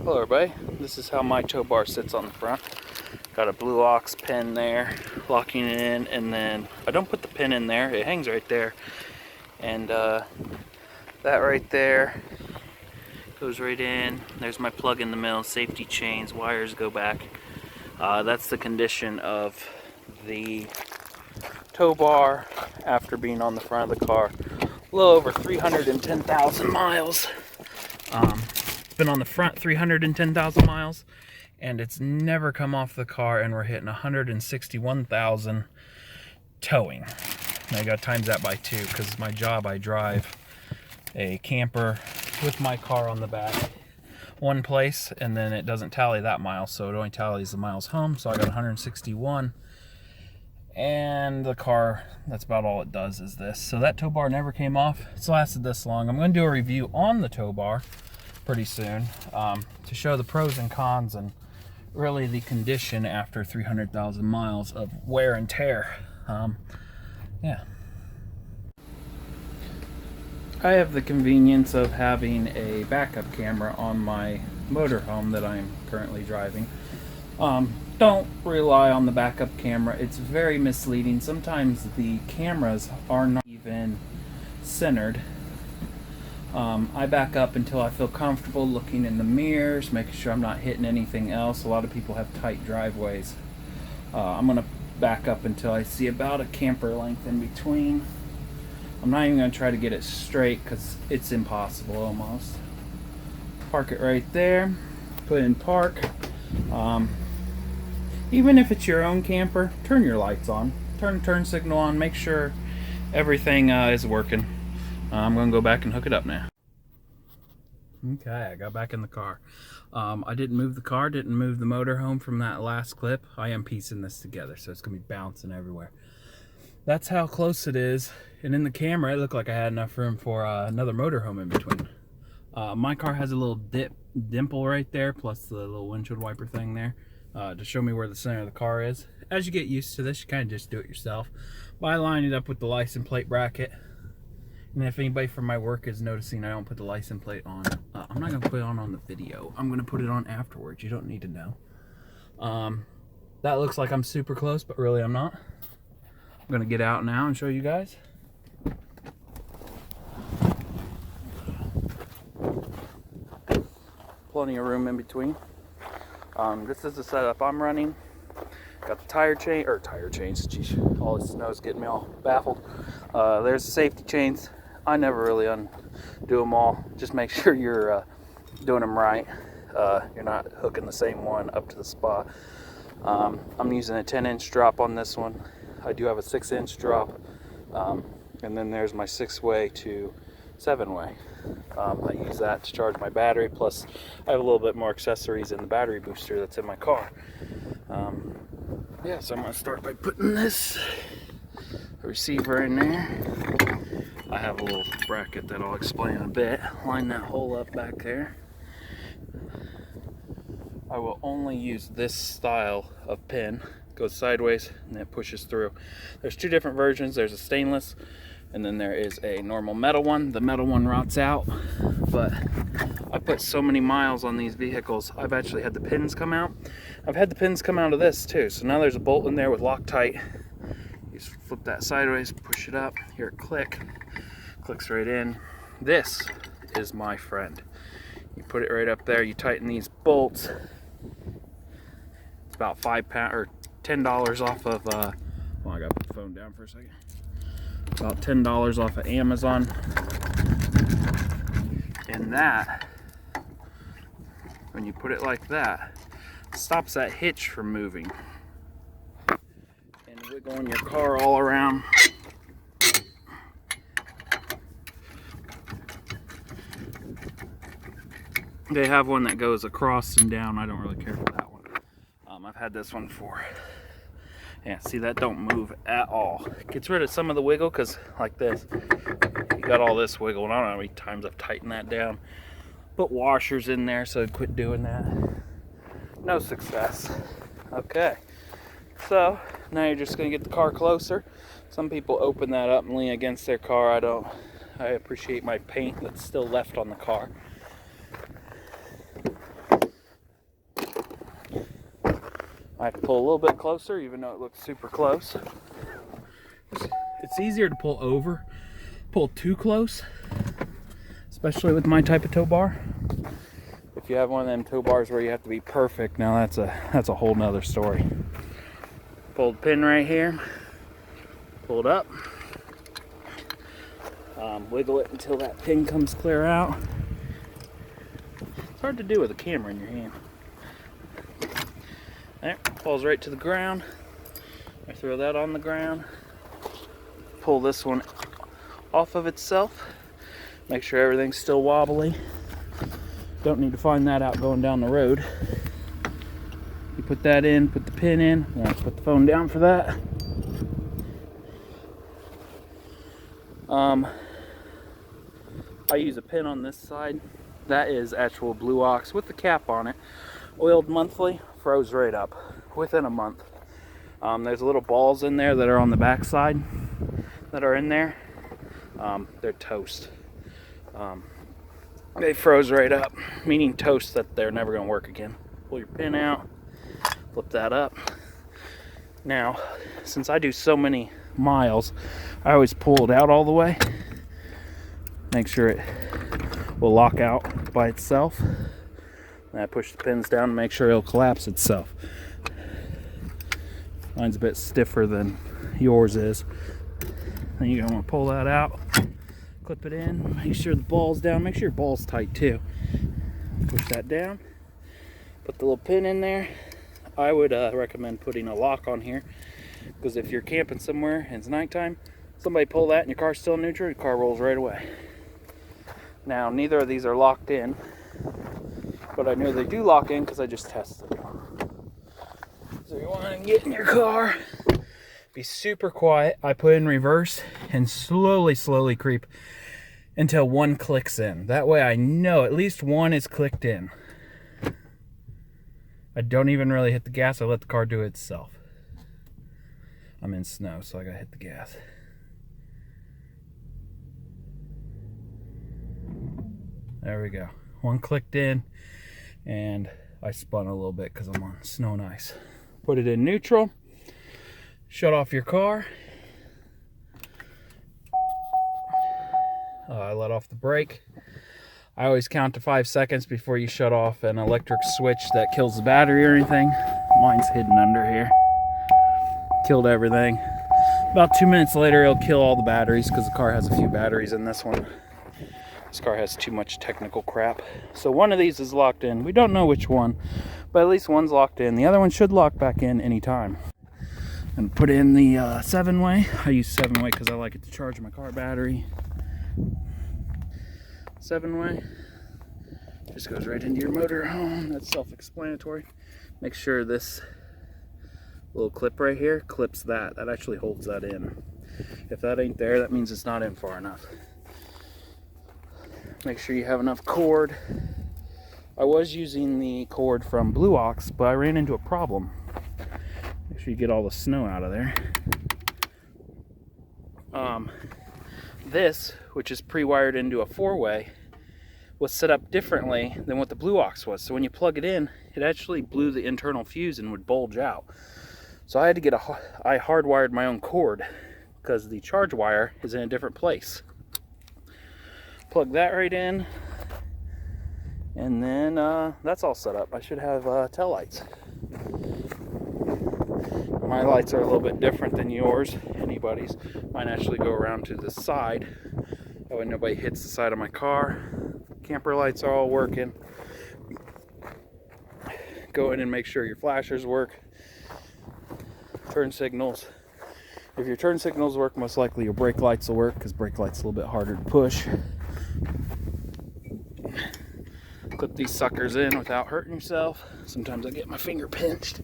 Hello everybody, this is how my tow bar sits on the front. Got a blue ox pin there, locking it in, and then I don't put the pin in there, it hangs right there. And that right there goes right in. There's my plug in the middle, safety chains, wires go back. That's the condition of the tow bar after being on the front of the car. A little over 310,000 miles. It's been on the front 310,000 miles, and it's never come off the car, and we're hitting 161,000 towing. And I got to times that by 2 because my job, I drive a camper with my car on the back one place, and then it doesn't tally that miles, so it only tallies the miles home. So I got 161, and the car, that's about all it does is this. So that tow bar never came off. It's lasted this long. I'm going to do a review on the tow bar pretty soon to show the pros and cons and really the condition after 300,000 miles of wear and tear. Yeah. I have the convenience of having a backup camera on my motorhome that I'm currently driving. Don't rely on the backup camera. It's very misleading. Sometimes the cameras are not even centered. I back up until I feel comfortable looking in the mirrors, making sure I'm not hitting anything else. A lot of people have tight driveways. I'm going to back up until I see about a camper length in between. I'm not even going to try to get it straight because it's impossible almost. Park it right there. Put in park. Even if it's your own camper, turn your lights on. Turn turn signal on. Make sure everything is working. I'm going to go back and hook it up now. Okay, I got back in the car. I didn't move the car, didn't move the motor home from that last clip. I am piecing this together, so it's going to be bouncing everywhere. That's how close it is. And in the camera, it looked like I had enough room for another motorhome in between. My car has a little dimple right there, plus the little windshield wiper thing there, to show me where the center of the car is. As you get used to this, you kind of just do it yourself by lining it up with the license plate bracket. And if anybody from my work is noticing I don't put the license plate on, I'm not going to put it on the video. I'm going to put it on afterwards. You don't need to know. That looks like I'm super close, but really I'm not. I'm going to get out now and show you guys. Plenty of room in between. This is the setup I'm running. Got the tire chains. Geez, all this snow is getting me all baffled. There's the safety chains. I never really undo them all. Just make sure you're doing them right. You're not hooking the same one up to the spot. I'm using a 10-inch drop on this one. I do have a 6-inch drop. And then there's my 6-way to 7-way. I use that to charge my battery. Plus, I have a little bit more accessories in the battery booster that's in my car. Yeah, so I'm going to start by putting this receiver in there. I have a little bracket that I'll explain in a bit. Line that hole up back there. I will only use this style of pin. It goes sideways and it pushes through. There's 2 different versions. There's a stainless and then there is a normal metal one. The metal one rots out, but I put so many miles on these vehicles, I've actually had the pins come out. I've had the pins come out of this too. So now there's a bolt in there with Loctite. You just flip that sideways, push it up, hear it click, clicks right in. This is my friend. You put it right up there, you tighten these bolts. It's about £5 or $10 off of, well, I gotta put the phone down for a second. About $10 off of Amazon. And that, when you put it like that, stops that hitch from moving and wiggling your car all around. They have one that goes across and down. I don't really care for that one. I've had this one before. Yeah, see, that don't move at all. Gets rid of some of the wiggle, because like this, you got all this wiggle, and I don't know how many times I've tightened that down. Put washers in there, so I'd quit doing that. No success. Okay, so now you're just gonna get the car closer. Some people open that up and lean against their car. I don't. I appreciate my paint that's still left on the car. I have to pull a little bit closer, even though it looks super close. It's easier to pull over. Pull too close, especially with my type of tow bar. If you have one of them tow bars where you have to be perfect, now that's a whole nother story. Pull the pin right here, pull it up, wiggle it until that pin comes clear out. It's hard to do with a camera in your hand. There, falls right to the ground. I throw that on the ground, pull this one off of itself, make sure everything's still wobbly. Don't need to find that out going down the road. You put that in, put the pin in, and I put the phone down for that. I use a pin on this side. That is actual Blue Ox with the cap on it. Oiled monthly, froze right up within a month. There's little balls in there that are on the back side that are in there. They're toast. They froze right up, meaning toast that they're never going to work again. Pull your pin out, flip that up. Now, since I do so many miles, I always pull it out all the way. Make sure it will lock out by itself. And I push the pins down to make sure it'll collapse itself. Mine's a bit stiffer than yours is. Then you're going to pull that out, clip it in, make sure the ball's down, make sure your ball's tight too. Push that down, put the little pin in there. I would recommend putting a lock on here, because if you're camping somewhere and it's nighttime, somebody pull that and your car's still in neutral, your car rolls right away. Now, neither of these are locked in, but I know they do lock in because I just tested them. So you want to get in your car, be super quiet. I put in reverse and slowly creep until one clicks in. That way I know at least one is clicked in. I don't even really hit the gas. I let the car do it itself. I'm in snow, so I gotta hit the gas. There we go. One clicked in, and I spun a little bit because I'm on snow and ice. Put it in neutral. Shut off your car. I let off the brake. I always count to 5 seconds before you shut off an electric switch that kills the battery or anything. Mine's hidden under here. Killed everything. About 2 minutes later, it'll kill all the batteries because the car has a few batteries in this one. This car has too much technical crap. So one of these is locked in. We don't know which one, but at least one's locked in. The other one should lock back in anytime. And put in the 7-way. I use 7-way because I like it to charge my car battery. 7-way. Just goes right into your motor home. That's self-explanatory. Make sure this little clip right here clips that. That actually holds that in. If that ain't there, that means it's not in far enough. Make sure you have enough cord. I was using the cord from Blue Ox, but I ran into a problem. Make sure you get all the snow out of there. This, which is pre-wired into a 4-way, was set up differently than what the Blue Ox was. So when you plug it in, it actually blew the internal fuse and would bulge out. So I had to I hardwired my own cord because the charge wire is in a different place. Plug that right in, and then that's all set up. I should have tail lights. My lights are a little bit different than yours, anybody's. Mine actually go around to the side. That way nobody hits the side of my car. Camper lights are all working. Go in and make sure your flashers work. Turn signals. If your turn signals work, most likely your brake lights will work, because brake lights are a little bit harder to push. Clip these suckers in without hurting yourself. Sometimes I get my finger pinched.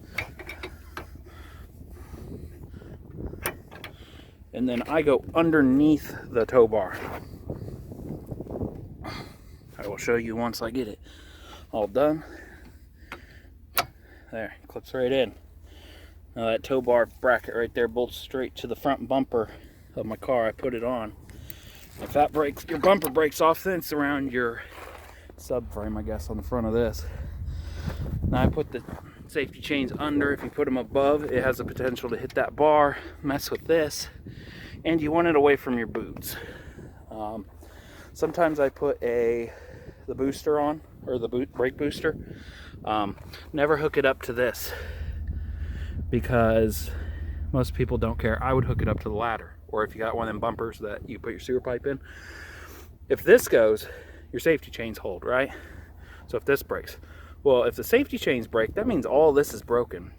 And then I go underneath the tow bar. I will show you once I get it all done. There, clips right in. Now that tow bar bracket right there bolts straight to the front bumper of my car. I put it on. If that breaks, your bumper breaks off, then it's around your subframe, I guess, on the front of this. Now I put the safety chains under. If you put them above, it has the potential to hit that bar, mess with this, and you want it away from your boots. Sometimes I put the booster on, or the brake booster. Never hook it up to this because most people don't care. I would hook it up to the ladder, or if you got one of them bumpers that you put your sewer pipe in. If this goes, your safety chains hold, right? So if this breaks, well, if the safety chains break, that means all this is broken.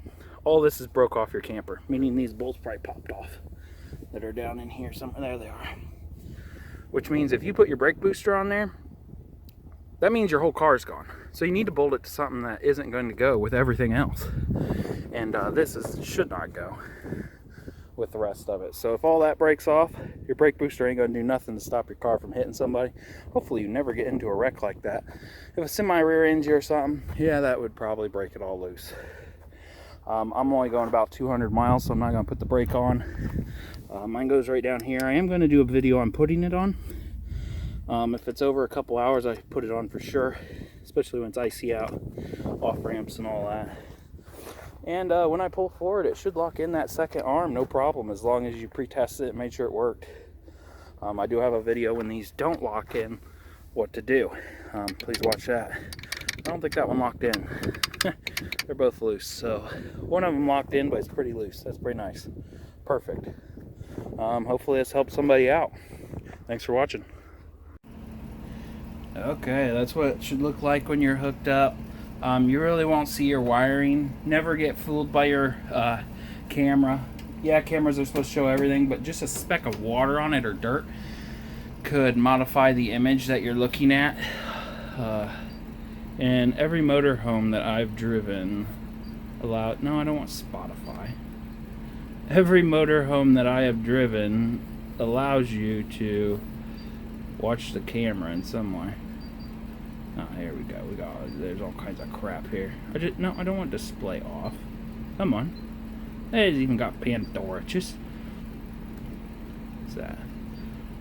All this is broke off your camper, meaning these bolts probably popped off that are down in here somewhere. There they are. Which means if you put your brake booster on there, that means your whole car is gone. So you need to bolt it to something that isn't going to go with everything else. And should not go with the rest of it. So if all that breaks off, your brake booster ain't going to do nothing to stop your car from hitting somebody. Hopefully you never get into a wreck like that. If a semi rear ends you or something, yeah, that would probably break it all loose. I'm only going about 200 miles, so I'm not going to put the brake on. Mine goes right down here. I am going to do a video on putting it on. If it's over a couple hours, I put it on for sure, especially when it's icy out, off ramps and all that. And when I pull forward, it should lock in that second arm, no problem, as long as you pre-tested it and made sure it worked. I do have a video when these don't lock in, what to do. Please watch that. I don't think that one locked in. They're both loose, so one of them locked in, but it's pretty loose. That's pretty nice. Perfect. Hopefully this helps somebody out. Thanks for watching. Okay, that's what it should look like when you're hooked up. You really won't see your wiring. Never get fooled by your camera. Yeah, cameras are supposed to show everything, but just a speck of water on it or dirt could modify the image that you're looking at. And every motorhome that I've driven no, I don't want Spotify. Every motorhome that I have driven allows you to watch the camera in some way. Oh, here we go. There's all kinds of crap here. I don't want display off. Come on. It's even got Pandora. What's that?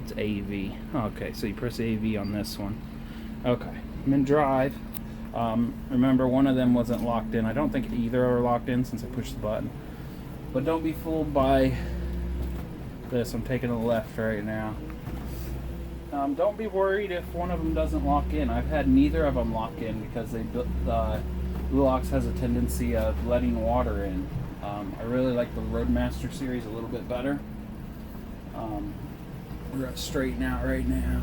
It's AV. Okay, so you press AV on this one. Okay, I'm in drive. Remember, one of them wasn't locked in. I don't think either are locked in since I pushed the button. But don't be fooled by this. I'm taking a left right now. Don't be worried if one of them doesn't lock in. I've had neither of them lock in because the Blue Ox has a tendency of letting water in. I really like the Roadmaster series a little bit better. We're going to straighten out right now.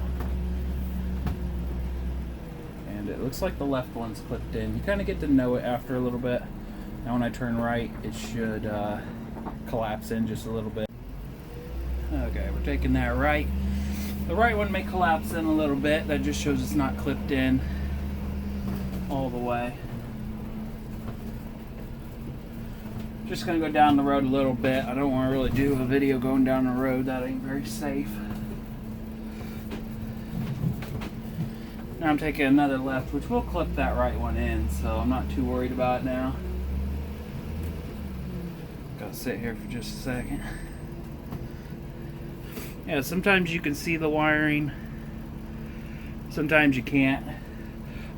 And it looks like the left one's clipped in. You kind of get to know it after a little bit. Now when I turn right, it should collapse in just a little bit. Okay, we're taking that right. The right one may collapse in a little bit. That just shows it's not clipped in all the way. Just gonna go down the road a little bit. I don't want to really do a video going down the road. That ain't very safe. Now I'm taking another left, which will clip that right one in, so I'm not too worried about it now. Gotta sit here for just a second. Yeah, sometimes you can see the wiring, sometimes you can't.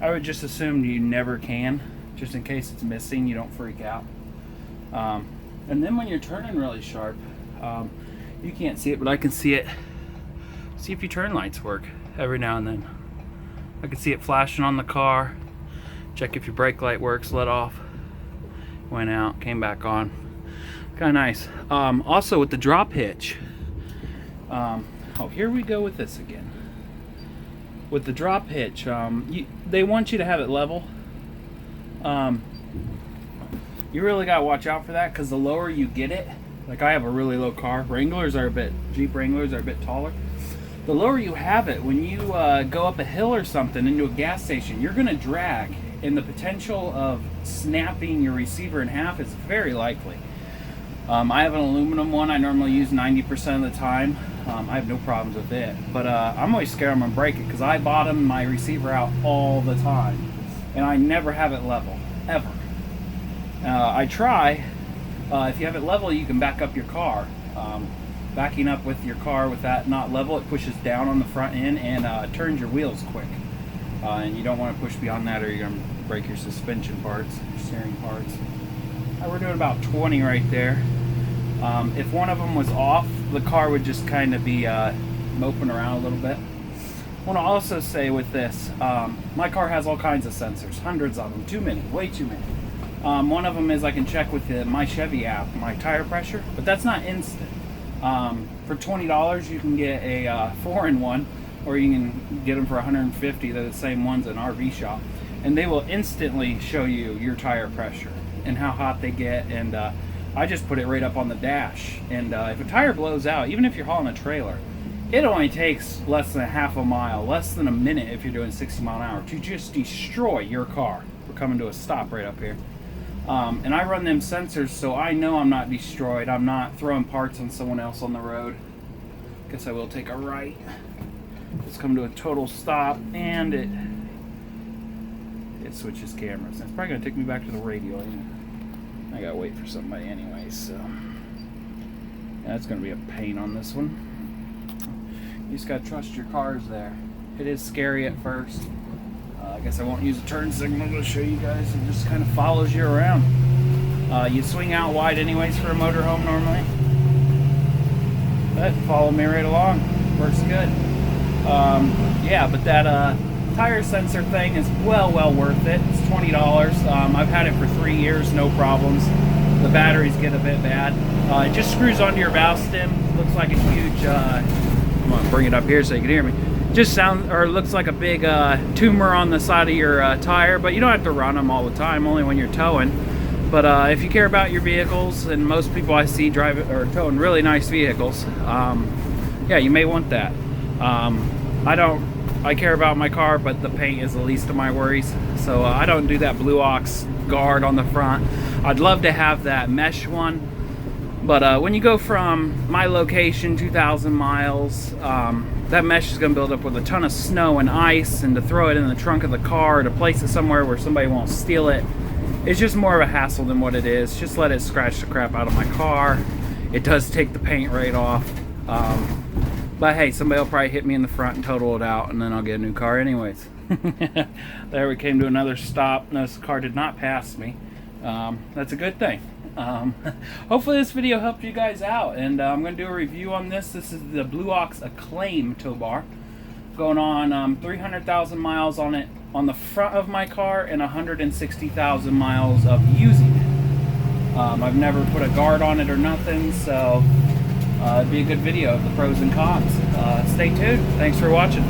I would just assume you never can, just in case it's missing, you don't freak out. And then when you're turning really sharp, you can't see it, but I can see it. See if your turn lights work every now and then. I can see it flashing on the car. Check if your brake light works, let off, went out, came back on. Kind of nice. Also with the drop hitch, oh, here we go with this again. With the drop hitch, they want you to have it level. You really gotta watch out for that, because the lower you get it, like I have a really low car. Jeep Wranglers are a bit taller. The lower you have it, when you go up a hill or something into a gas station, you're gonna drag, and the potential of snapping your receiver in half is very likely. I have an aluminum one. I normally use 90% of the time. I have no problems with it, but I'm always scared I'm gonna break it because I bottom my receiver out all the time, and I never have it level, ever. I try. If you have it level, you can back up your car. Backing up with your car with that not level, it pushes down on the front end and turns your wheels quick. and you don't want to push beyond that or you're going to break your suspension parts, your steering parts. We're doing about 20 right there. If one of them was off, the car would just kind of be moping around a little bit. I want to also say with this, my car has all kinds of sensors, hundreds of them, too many, way too many. One of them is I can check with my Chevy app, my tire pressure, but that's not instant. For $20 you can get a 4-in-1, or you can get them for $150. They're the same ones in RV shop, and they will instantly show you your tire pressure and how hot they get. And I just put it right up on the dash, and if a tire blows out, even if you're hauling a trailer, it only takes less than a half a mile, less than a minute if you're doing 60 mile an hour, to just destroy your car. We're coming to a stop right up here. And I run them sensors so I know I'm not destroyed. I'm not throwing parts on someone else on the road. Guess I will take a right. Let's come to a total stop, and it switches cameras. It's probably going to take me back to the radio. I got to wait for somebody anyway, so yeah, that's going to be a pain on this one. You just got to trust your cars there. It is scary at first. I guess I won't use a turn signal to show you guys. It just kind of follows you around. You swing out wide anyways for a motorhome normally. But follow me right along. Works good. Yeah, but that tire sensor thing is well worth it. It's $20. I've had it for 3 years, no problems. The batteries get a bit bad. It just screws onto your valve stem. Looks like a huge... I'm gonna bring it up here so you can hear me. Just looks like a big tumor on the side of your tire, but you don't have to run them all the time, only when you're towing. But if you care about your vehicles, and most people I see drive or towing really nice vehicles, yeah, you may want that. I care about my car, but the paint is the least of my worries, so I don't do that Blue Ox guard on the front. I'd love to have that mesh one, but when you go from my location 2,000 miles, that mesh is going to build up with a ton of snow and ice, and to throw it in the trunk of the car, to place it somewhere where somebody won't steal it, it's just more of a hassle than what it is. Just let it scratch the crap out of my car. It does take the paint right off. But hey, somebody will probably hit me in the front and total it out, and then I'll get a new car anyways. There we came to another stop. Notice the car did not pass me. That's a good thing. Hopefully this video helped you guys out, and I'm going to do a review on this. This is the Blue Ox Acclaim tow bar. Going on 300,000 miles on it on the front of my car, and 160,000 miles of using it. I've never put a guard on it or nothing, so it'd be a good video of the pros and cons. Stay tuned. Thanks for watching.